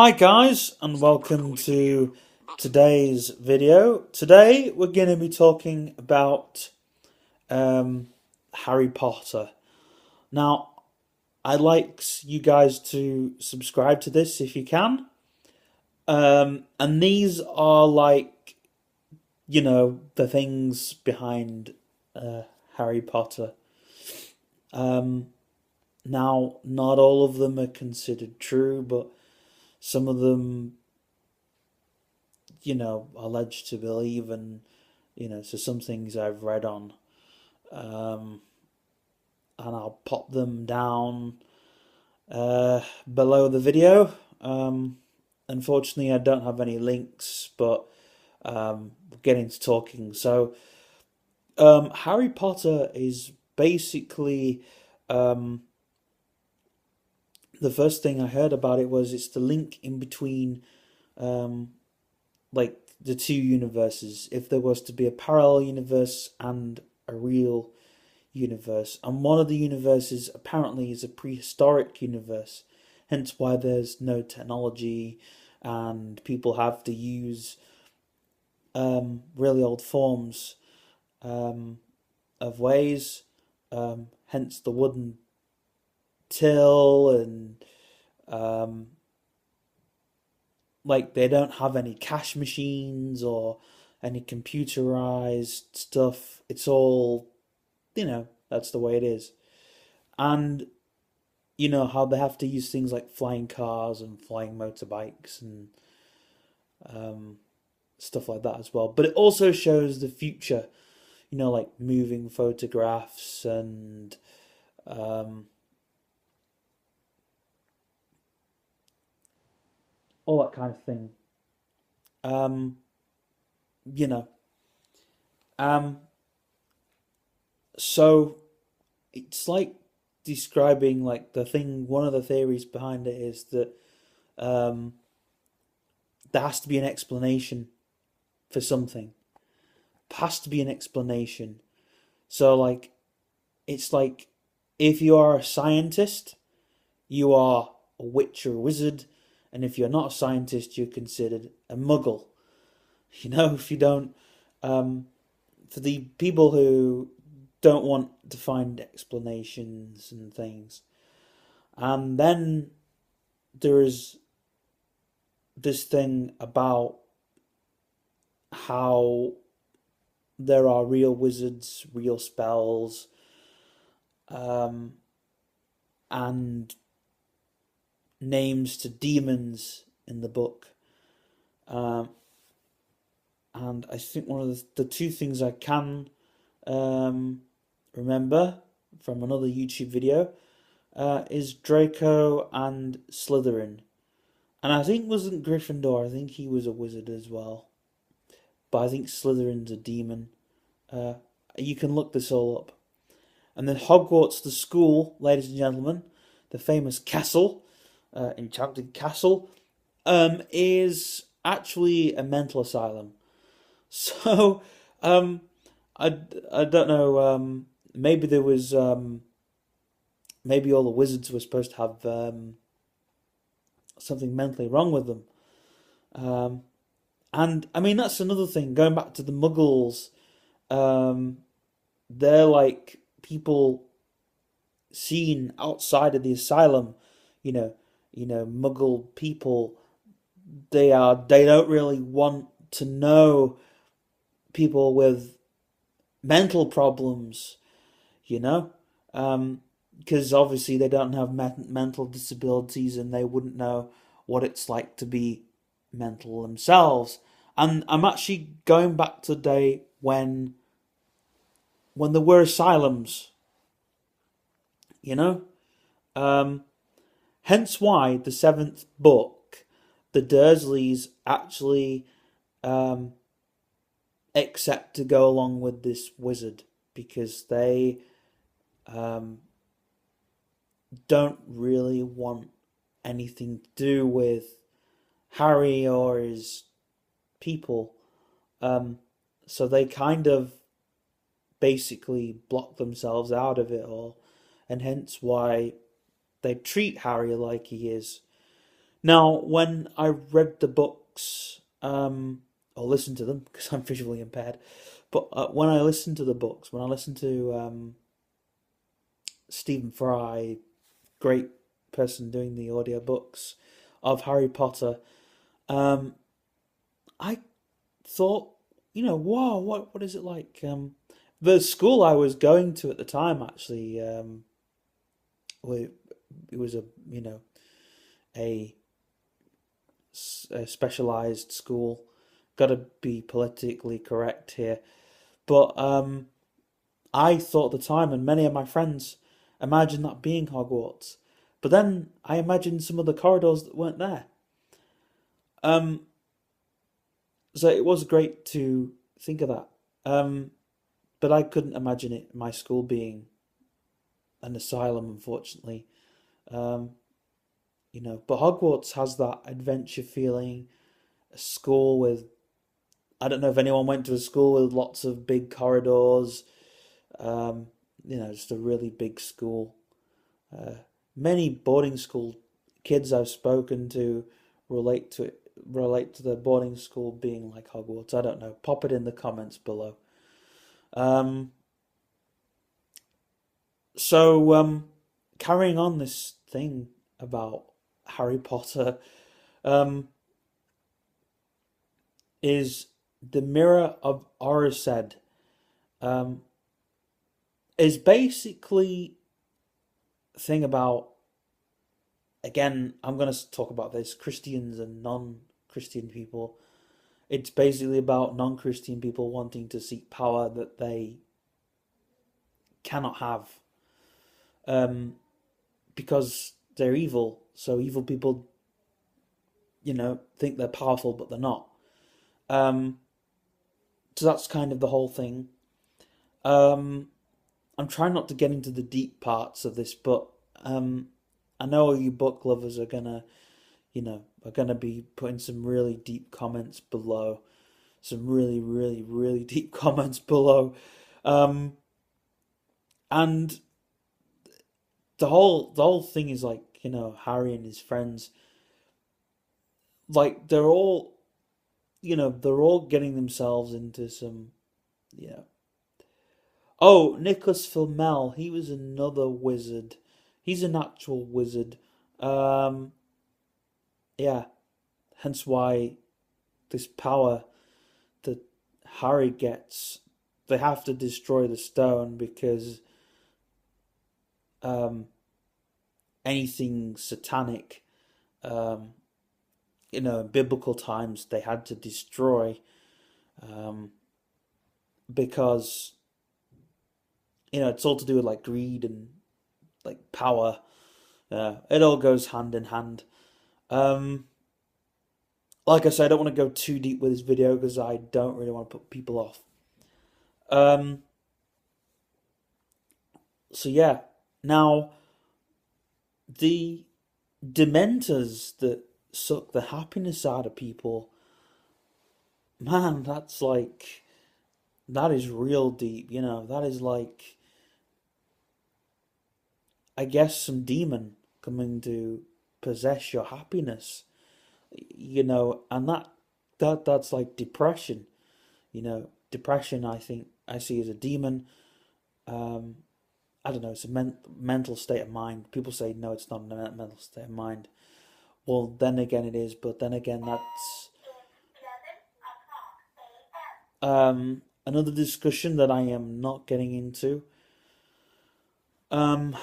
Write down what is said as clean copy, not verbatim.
Hi guys, and welcome to today's video. Today we're going to be talking about Harry Potter. Now, I'd like you guys to subscribe to this if you can. And these are the things behind Harry Potter. Now, not all of them are considered true, but some of them alleged to believe, and so some things I've read on, and I'll pop them down below the video. Unfortunately, I don't have any links, but we're getting to talking. So, Harry Potter is basically the first thing I heard about it was it's the link in between um, like the two universes, if there was to be a parallel universe and a real universe. And one of the universes apparently is a prehistoric universe, hence why there's no technology and people have to use really old forms of ways, hence the wooden till, and um, like they don't have any cash machines or any computerized stuff. It's all, that's the way it is. And you know how they have to use things like flying cars and flying motorbikes and um, stuff like that as well. But it also shows the future, like moving photographs and um, all that kind of thing. Um, you know, um, so it's like describing like the thing. One of the theories behind it is that um, there has to be an explanation for something. There has to be an explanation. So like it's like if you are a scientist, you are a witch or a wizard, and if you're not a scientist, you're considered a muggle. If you don't, um, for the people who don't want to find explanations and things. And then there is this thing about how there are real wizards, real spells, um, and names to demons in the book. Um, and I think one of the two things I can um, remember from another YouTube video is Draco and Slytherin. And I think wasn't Gryffindor, I think he was a wizard as well. But I think Slytherin's a demon. Uh, you can look this all up. And then Hogwarts, the school, ladies and gentlemen, the famous castle, Enchanted Castle, is actually a mental asylum. So, um, I don't know. Maybe there was maybe all the wizards were supposed to have something mentally wrong with them. Um, and I mean that's another thing. Going back to the Muggles, um, they're like people seen outside of the asylum. You know, Muggle people. They don't really want to know people with mental problems. You know, because obviously they don't have mental disabilities and they wouldn't know what it's like to be mental themselves. And I'm actually going back to the day when there were asylums, you know. Um, Hence why the seventh book, the Dursleys actually um, accept to go along with this wizard because they um, don't really want anything to do with Harry or his people. Um, so they kind of basically block themselves out of it all, and hence why they treat Harry like he is. Now, when I read the books, or listened to them because I'm visually impaired, but when I listened to the books, when I listened to Stephen Fry, great person doing the audiobooks of Harry Potter, um, I thought, wow, what is it like? The school I was going to at the time actually, it was a, a specialized school. Got to be politically correct here, but I thought at the time, and many of my friends imagined that being Hogwarts. But then I imagined some of the corridors that weren't there. Um, so it was great to think of that. Um, but I couldn't imagine it my school being an asylum, unfortunately. Um, but Hogwarts has that adventure feeling. A school with, I don't know if anyone went to a school with lots of big corridors. Um, just a really big school. Uh, Many boarding school kids I've spoken to relate to it, relate to the boarding school being like Hogwarts. I don't know. Pop it in the comments below. Um, so carrying on this thing about Harry Potter, um, is the Mirror of Erised. Um, is basically a thing about, again, I'm going to talk about this, Christians and non-Christian people. It's basically about non-Christian people wanting to seek power that they cannot have, um, because they're evil. So evil people, think they're powerful, but they're not. Um, so that's kind of the whole thing. Um, I'm trying not to get into the deep parts of this, but I know all you book lovers are gonna be putting some really deep comments below, some really, really, really deep comments below, um, and the whole thing is like, Harry and his friends, like they're all getting themselves into some, yeah. Oh, Nicholas Flamel, he was another wizard. He's an actual wizard. Um, yeah, hence why this power that Harry gets, they have to destroy the stone because um, anything satanic, um, in biblical times, they had to destroy, um, because it's all to do with like greed and like power. It all goes hand in hand. Um, like I said, I don't want to go too deep with this video because I don't really want to put people off. Um, so yeah, now the Dementors that suck the happiness out of people, man, that is real deep. That is like, I guess, some demon coming to possess your happiness. And that's like depression. Depression, I think I see as a demon. Um, I don't know. It's a mental state of mind. People say no, it's not a mental state of mind. Well, then again, it is. But then again, that's another discussion that I am not getting into. Um,